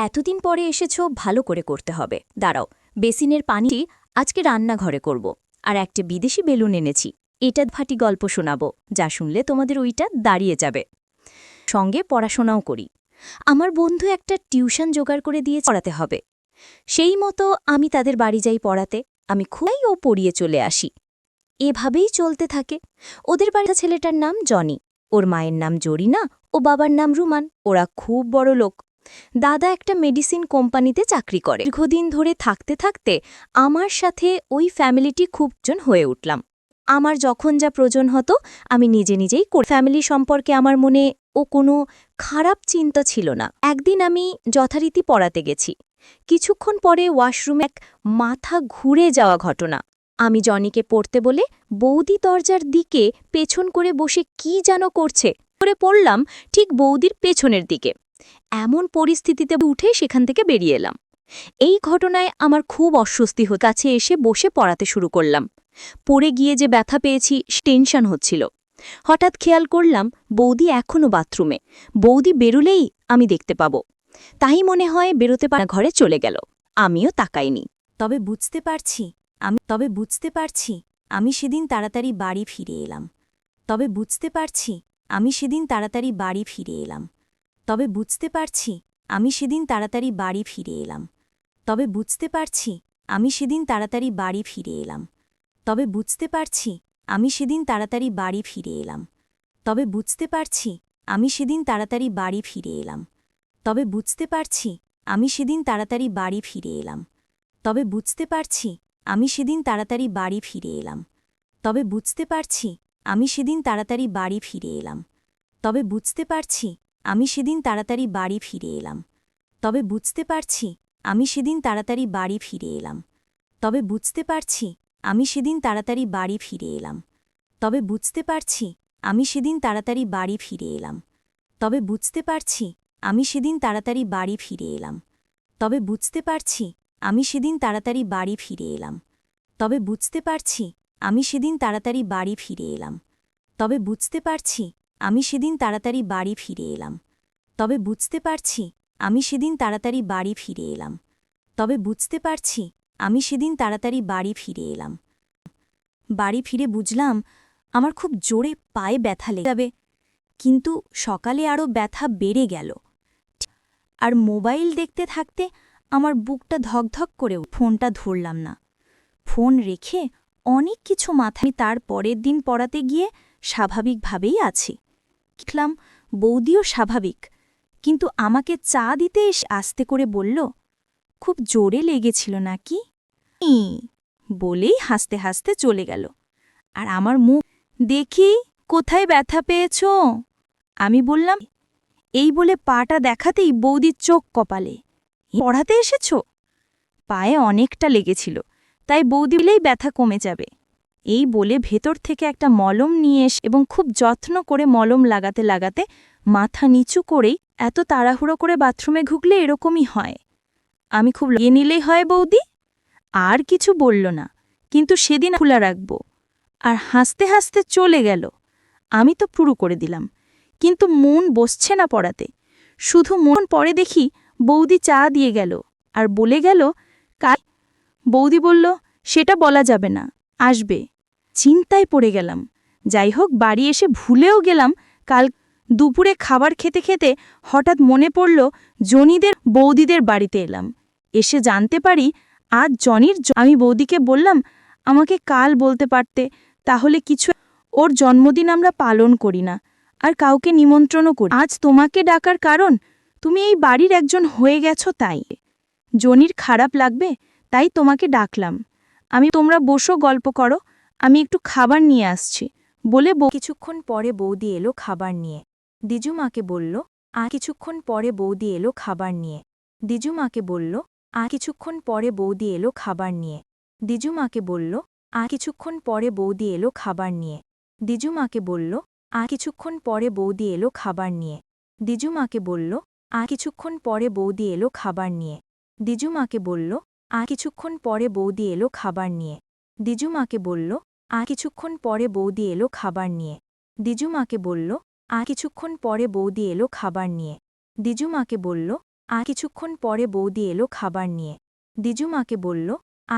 এতদিন পরে এসেছো, ভালো করে করতে হবে। দাঁড়াও, বেসিনের পানি আজকে রান্নাঘরে করব। আর একটা বিদেশি বেলুন এনেছি, এটা ফাটি গল্প শোনাবো, যা শুনলে তোমাদের ওইটা দাঁড়িয়ে যাবে। সঙ্গে পড়াশোনাও করি। আমার বন্ধু একটা টিউশন জোগাড় করে দিয়ে পড়াতে হবে। সেই মতো আমি তাদের বাড়ি যাই পড়াতে। আমি খুবই ও পড়িয়ে চলে আসি। এভাবেই চলতে থাকে। ওদের বাড়ির ছেলেটার নাম জনি, ওর মায়ের নাম জরিনা ও বাবার নাম রুমান। ওরা খুব বড় লোক। দাদা একটা মেডিসিন কোম্পানিতে চাকরি করে। দীর্ঘদিন ধরে থাকতে থাকতে আমার সাথে ওই ফ্যামিলিটি খুবজন হয়ে উঠলাম। আমার যখন যা প্রয়োজন হতো আমি নিজে নিজেই ফ্যামিলি সম্পর্কে আমার মনে ও কোনো খারাপ চিন্তা ছিল না। একদিন আমি যথারীতি পড়াতে গেছি। কিছুক্ষণ পরে ওয়াশরুমে এক মাথা ঘুরে যাওয়া ঘটনা। আমি জনিকে পড়তে বলে বৌদি দরজার দিকে পেছন করে বসে কি যেন করছে করে পড়লাম ঠিক বৌদির পেছনের দিকে। এমন পরিস্থিতিতে উঠে সেখান থেকে বেরিয়ে এলাম। এই ঘটনায় আমার খুব অস্বস্তি কাছে এসে বসে পড়াতে শুরু করলাম। পড়ে গিয়ে যে ব্যথা পেয়েছি টেনশন হচ্ছিল। হঠাৎ খেয়াল করলাম বৌদি এখনও বাথরুমে। বৌদি বেরুলেই আমি দেখতে পাব। তাই মনে হয় বেরোতে পারা ঘরে চলে গেল। আমিও তাকাইনি। তবে বুঝতে পারছি আমি সেদিন তাড়াতাড়ি বাড়ি ফিরে এলাম। তবে বুঝতে পারছি আমি সেদিন তাড়াতাড়ি বাড়ি ফিরে এলাম। তবে বুঝতে পারছি আমি সেদিন তাড়াতাড়ি বাড়ি ফিরে এলাম। তবে বুঝতে পারছি আমি সেদিন তাড়াতাড়ি বাড়ি ফিরে এলাম। তবে বুঝতে পারছি আমি সেদিন তাড়াতাড়ি বাড়ি ফিরে এলাম। তবে বুঝতে পারছি আমি সেদিন তাড়াতাড়ি বাড়ি ফিরে এলাম। তবে বুঝতে পারছি আমি সেদিন তাড়াতাড়ি বাড়ি ফিরে এলাম। তবে বুঝতে পারছি আমি সেদিন তাড়াতাড়ি বাড়ি ফিরে এলাম। তবে বুঝতে পারছি আমি সেদিন তাড়াতাড়ি বাড়ি ফিরে এলাম। তবে বুঝতে পারছি আমি সেদিন তাড়াতাড়ি বাড়ি ফিরে এলাম। তবে বুঝতে পারছি আমি সেদিন তাড়াতাড়ি বাড়ি ফিরে এলাম। তবে বুঝতে পারছি আমি সেদিন তাড়াতাড়ি বাড়ি ফিরে এলাম। তবে বুঝতে পারছি আমি সেদিন তাড়াতাড়ি বাড়ি ফিরে এলাম। তবে বুঝতে পারছি আমি সেদিন তাড়াতাড়ি বাড়ি ফিরে এলাম। তবে বুঝতে পারছি আমি সেদিন তাড়াতাড়ি বাড়ি ফিরে এলাম। তবে বুঝতে পারছি আমি সেদিন তাড়াতাড়ি বাড়ি ফিরে এলাম। তবে বুঝতে পারছি আমি সেদিন তাড়াতাড়ি বাড়ি ফিরে এলাম। তবে বুঝতে পারছি আমি সেদিন তাড়াতাড়ি বাড়ি ফিরে এলাম। তবে বুঝতে পারছি আমি সেদিন তাড়াতাড়ি বাড়ি ফিরে এলাম। বাড়ি ফিরে বুঝলাম আমার খুব জোরে পায়ে ব্যথা লেগে যাবে, কিন্তু সকালে আরও ব্যথা বেড়ে গেল। আর মোবাইল দেখতে থাকতে আমার বুকটা ধকধক করে ফোনটা ধরলাম না। ফোন রেখে অনেক কিছু মাথায় তার পরের দিন পড়াতে গিয়ে স্বাভাবিকভাবেই আছি। দেখলাম বৌদিও স্বাভাবিক, কিন্তু আমাকে চা দিতে এসে আস্তে করে বলল, খুব জোরে লেগেছিল নাকি বলেই হাসতে হাসতে চলে গেল। আর আমার মুখ দেখি কোথায় ব্যথা পেয়েছ? আমি বললাম, এই বলে পাটা দেখাতেই বৌদির চোখ কপালে। পড়াতে এসেছ? পায়ে অনেকটা লেগেছিল, তাই বৌদি বলেই ব্যথা কমে যাবে। এই বলে ভেতর থেকে একটা মলম নিয়ে এসে এবং খুব যত্ন করে মলম লাগাতে লাগাতে মাথা নিচু করেই, এত তাড়াহুড়ো করে বাথরুমে ঢুকলে এরকমই হয়। আমি খুব লাগিয়ে নিলেই হয় বৌদি। আর কিছু বলল না, কিন্তু সেদিন খোলা রাখব। আর হাসতে হাসতে চলে গেল। আমি তো পুরো করে দিলাম, কিন্তু মন বসছে না পড়াতে। শুধু মন পরে দেখি বৌদি চা দিয়ে গেল আর বলে গেল কাল। বৌদি বলল, সেটা বলা যাবে না, আসবে। চিন্তায় পড়ে গেলাম। যাই হোক, বাড়ি এসে ভুলেও গেলাম। কাল দুপুরে খাবার খেতে খেতে হঠাৎ মনে পড়ল জনিদের বৌদিদের বাড়িতে এলাম। এসে জানতে পারি আজ জনির। আমি বৌদিকে বললাম, আমাকে কাল বলতে পারতে, তাহলে কিছু। ওর জন্মদিন আমরা পালন করি না, আর কাউকে নিমন্ত্রণও করি। আজ তোমাকে ডাকার কারণ তুমি এই বাড়ির একজন হয়ে গেছ, তাই জনির খারাপ লাগবে, তাই তোমাকে ডাকলাম। তোমরা বসো, গল্প করো, আমি একটু খাবার নিয়ে আসছি বলে কিছুক্ষণ পরে বৌদি এলো খাবার নিয়ে। দিজুমাকে বলল, কিছুক্ষণ পরে বৌদি এলো খাবার নিয়ে। দিজুমাকে বলল, কিছুক্ষণ পরে বৌদি এলো খাবার নিয়ে। দিজুমাকে বলল, কিছুক্ষণ পরে বৌদি এলো খাবার নিয়ে। দিজুমাকে বলল, কিছুক্ষণ পরে বৌদি এলো খাবার নিয়ে। দিজুমাকে বলল, কিছুক্ষণ পরে বৌদি এলো খাবার নিয়ে। দিজুমাকে বলল, কিছুক্ষণ পরে বৌদি এলো খাবার নিয়ে। দিজুমাকে বলল, কিছুক্ষণ পরে বৌদি এলো খাবার নিয়ে। দিজুমাকে বলল, কিছুক্ষণ পরে বৌদি এলো খাবার নিয়ে। দিজুমাকে বলল, কিছুক্ষণ পরে বৌদি এলো খাবার নিয়ে। দিজু মাকে বলল,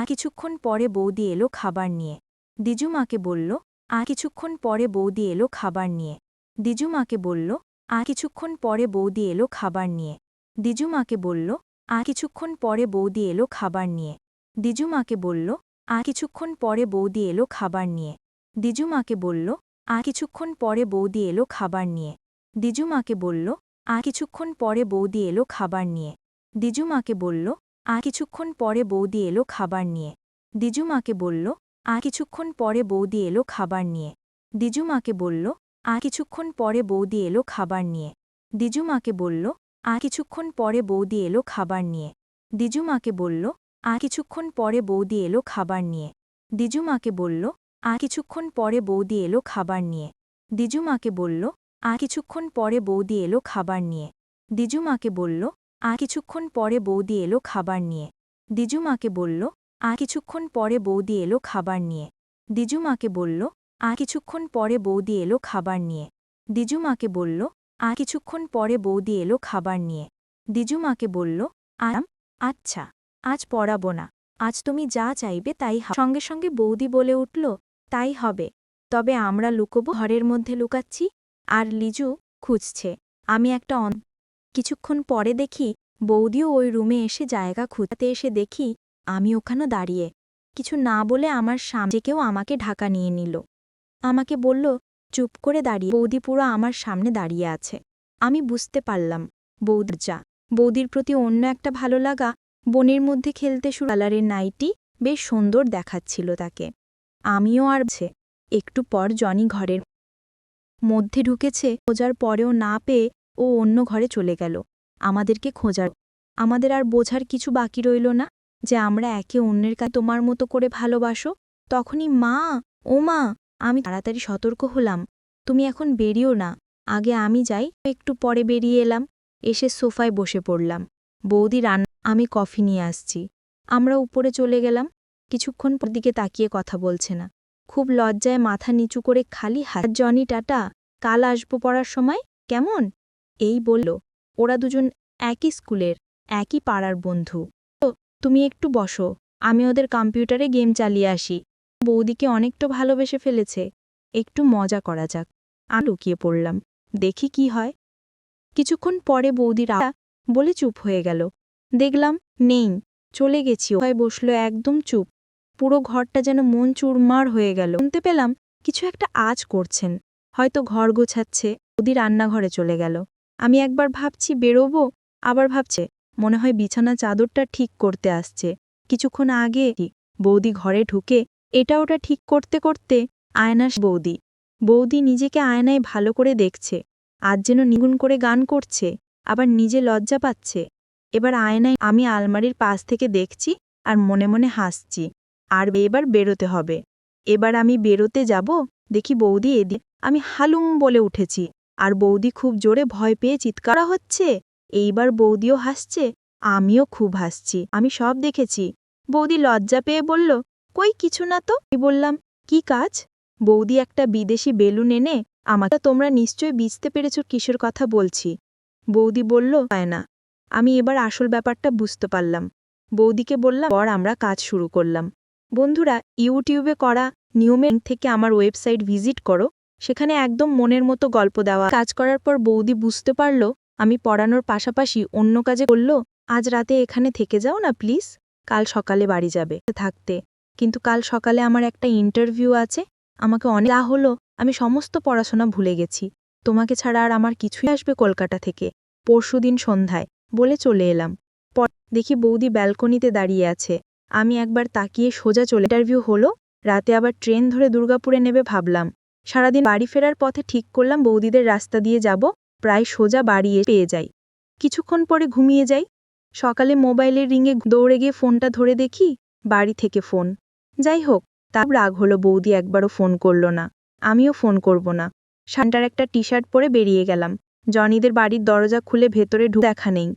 কিছুক্ষণ পরে বৌদি এলো খাবার নিয়ে। দিজু মাকে বলল, কিছুক্ষণ পরে বৌদি এলো খাবার নিয়ে। দিজু মাকে বলল, কিছুক্ষণ পরে বৌদি এলো খাবার নিয়ে। দিজু মাকে বলল, কিছুক্ষণ পরে বৌদি এলো খাবার নিয়ে। দিজু মাকে বলল, কিছুক্ষণ পরে বৌদি এলো খাবার নিয়ে। দিজু মাকে বলল, কিছুক্ষণ পরে বৌদি এলো খাবার নিয়ে। দিজু মাকে বলল, কিছুক্ষণ পরে বৌদি এলো খাবার নিয়ে। দিজু মাকে বলল, কিছুক্ষণ পরে বৌদি এলো খাবার নিয়ে। দিজু মাকে বলল, কিছুক্ষণ পরে বৌদি এলো খাবার নিয়ে। দিজু মাকে বলল, কিছুক্ষণ পরে বৌদি এলো খাবার নিয়ে। দিজু মাকে বলল, কিছুক্ষণ পরে বৌদি এলো খাবার নিয়ে। দিজু মাকে বলল, কিছুক্ষণ পরে বৌদি এলো খাবার নিয়ে। দিজু মাকে বলল, কিছুক্ষণ পরে বৌদি এলো খাবার নিয়ে। দিজু মাকে বলল, কিছুক্ষণ পরে বৌদি এলো খাবার নিয়ে। দিজু মাকে বলল, কিছুক্ষণ পরে বৌদি এলো খাবার নিয়ে। দিজু মাকে বলল, কিছুক্ষণ পরে বৌদি এলো খাবার নিয়ে। দিজু মাকে বলল, কিছুক্ষণ পরে বৌদি এলো খাবার নিয়ে। দিজু মাকে বলল, কিছুক্ষণ পরে বৌদি এলো খাবার নিয়ে। দিজু মাকে বলল, আচ্ছা, আজ পড়াবো না, আজ তুমি যা চাইবে তাই সঙ্গে সঙ্গে বৌদি বলে উঠল, তাই হবে, তবে আমরা লুকোবো। ঘরের মধ্যে লুকাচ্ছি আর লিজু খুঁজছে। আমি একটা কিছুক্ষণ পরে দেখি বৌদিও ওই রুমে এসে জায়গা খুঁজতে এসে দেখি আমি ওখানে দাঁড়িয়ে। কিছু না বলে আমার সামনে কেউ আমাকে ঢাকা নিয়ে নিল। আমাকে বলল, চুপ করে দাঁড়িয়ে। বৌদি পুরো আমার সামনে দাঁড়িয়ে আছে। আমি বুঝতে পারলাম বৌদির প্রতি অন্য একটা ভালো লাগা। বনের মধ্যে খেলতে শুরু। কালারের নাইটি বেশ সুন্দর দেখাচ্ছিল তাকে। আমিও আর একটু পর জনি ঘরের মধ্যে ঢুকেছে। খোঁজার পরেও না পেয়ে ও অন্য ঘরে চলে গেল। আমাদেরকে খোঁজার আমাদের আর বোঝার কিছু বাকি রইল না যে আমরা একে অন্যের কাছে তোমার মতো করে ভালোবাসো। তখনই মা, ও মা, আমি তাড়াতাড়ি সতর্ক হলাম, তুমি এখন বেরিও না, আগে আমি যাই। একটু পরে বেরিয়ে এলাম, এসে সোফায় বসে পড়লাম। বৌদি আমি কফি নিয়ে আসছি। আমরা উপরে চলে গেলাম। কিছুক্ষণ পর দিকে তাকিয়ে কথা বলছে না, খুব লজ্জায় মাথা নিচু করে খালি হাত। জনি টাটা, কাল আসবো পড়ার সময়, কেমন? এই বলল। ওরা দুজন একই স্কুলের, একই পাড়ার বন্ধু। তুমি একটু বসো, আমি ওদের কম্পিউটারে গেম চালিয়ে আসি। বৌদিকে অনেকটা ভালোবেসে ফেলেছে, একটু মজা করা যাক। আমি লুকিয়ে পড়লাম, দেখি কি হয়। কিছুক্ষণ পরে বৌদির বলে চুপ হয়ে গেল। দেখলাম নেই, চলে গেছি। হয় বসল একদম চুপ। পুরো ঘরটা যেন মন চুরমার হয়ে গেল। শুনতে পেলাম কিছু একটা আজ করছেন, হয়তো ঘর গোছাচ্ছে। বৌদি রান্নাঘরে চলে গেল। আমি একবার ভাবছি বেরোবো, আবার ভাবছে মনে হয় বিছানা চাদরটা ঠিক করতে আসছে। কিছুক্ষণ আগে বৌদি ঘরে ঢুকে এটা ওটা ঠিক করতে করতে বৌদি নিজেকে আয়নায় ভালো করে দেখছে। আজ যেন নিগুণ করে গান করছে, আবার নিজে লজ্জা পাচ্ছে। এবার আয়নায় আমি আলমারির পাশ থেকে দেখছি আর মনে মনে হাসছি। আর এবার বেরোতে হবে। এবার আমি বেরোতে যাব, দেখি বৌদি এদিকে। আমি হালুম বলে উঠেছি, আর বৌদি খুব জোরে ভয় পেয়ে চিৎকার হচ্ছে। এইবার বৌদিও হাসছে, আমিও খুব হাসছি। আমি সব দেখেছি। বৌদি লজ্জা পেয়ে বলল, কই কিছু না তো। আমি বললাম, কি কাজ? বৌদি একটা বিদেশি বেলুন এনে আমাকে। তোমরা নিশ্চয়ই বুঝতে পেরেছ কিসের কথা বলছি। বৌদি বলল, হয় না। আমি এবার আসল ব্যাপারটা বুঝতে পারলাম। বৌদিকে বললাম, পর আমরা কাজ শুরু করলাম। বন্ধুরা, ইউটিউবে করা নিয়মের থেকে আমার ওয়েবসাইট ভিজিট করো, সেখানে একদম মনের মতো গল্প দেওয়া। কাজ করার পর বৌদি বুঝতে পারল আমি পড়ানোর পাশাপাশি অন্য কাজে করল। আজ রাতে এখানে থেকে যাও না প্লিজ, কাল সকালে বাড়ি যাবে থাকতে। কিন্তু কাল সকালে আমার একটা ইন্টারভিউ আছে। আমাকে অনেক হলো, আমি সমস্ত পড়াশোনা ভুলে গেছি। তোমাকে ছাড়া আর আমার কিছুই আসবে কলকাতা থেকে পরশুদিন সন্ধ্যায়, বলে চলে এলাম। পর দেখি বৌদি ব্যালকনিতে দাঁড়িয়ে আছে। আমি একবার তাকিয়ে সোজা চলে। ইন্টারভিউ হলো, রাতে আবার ট্রেন ধরে দুর্গাপুরে নেবে ভাবলাম। সারাদিন বাড়ি ফেরার পথে ঠিক করলাম বৌদিদের রাস্তা দিয়ে যাব, প্রায় সোজা বাড়ি পেয়ে যাই। কিছুক্ষণ পরে ঘুমিয়ে যাই। সকালে মোবাইলের রিংয়ে দৌড়ে গিয়ে ফোনটা ধরে দেখি বাড়ি থেকে ফোন। যাই হোক, তার রাগ হলো বৌদি একবারও ফোন করল না, আমিও ফোন করব না। শান্টার একটা টি শার্ট পরে বেরিয়ে গেলাম। জনিদের বাড়ির দরজা খুলে ভেতরে দেখা নেই।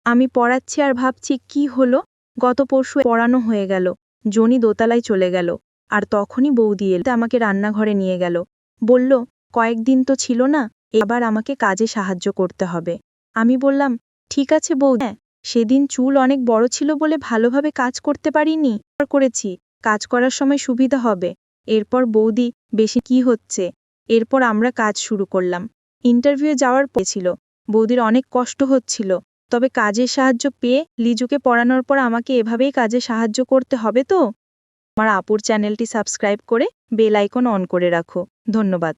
আমি পড়াচ্ছি আর ভাবছি কি হলো। গত পরশু পড়ানো হয়ে গেল, জনি দোতলায় চলে গেল। আর তখনই বৌদি এলে আমাকে রান্নাঘরে নিয়ে গেল। বলল, কয়েকদিন তো ছিল না, এবার আমাকে কাজে সাহায্য করতে হবে। আমি বললাম, ঠিক আছে বৌদি। সেদিন চুল অনেক বড় ছিল বলে ভালোভাবে কাজ করতে পারিনি করেছি কাজ করার সময় সুবিধা হবে। এরপর বৌদি বেশি কি হচ্ছে। এরপর আমরা কাজ শুরু করলাম। ইন্টারভিউ যাওয়ার ছিল বৌদির অনেক কষ্ট হচ্ছিল, তবে কাজের সাহায্য পেয়ে লিজুকে পড়ানোর পর আমাকে এভাবেই কাজে সাহায্য করতে হবে তো। আমার আপুর চ্যানেলটি সাবস্ক্রাইব করে বেল আইকন অন করে রাখো। ধন্যবাদ।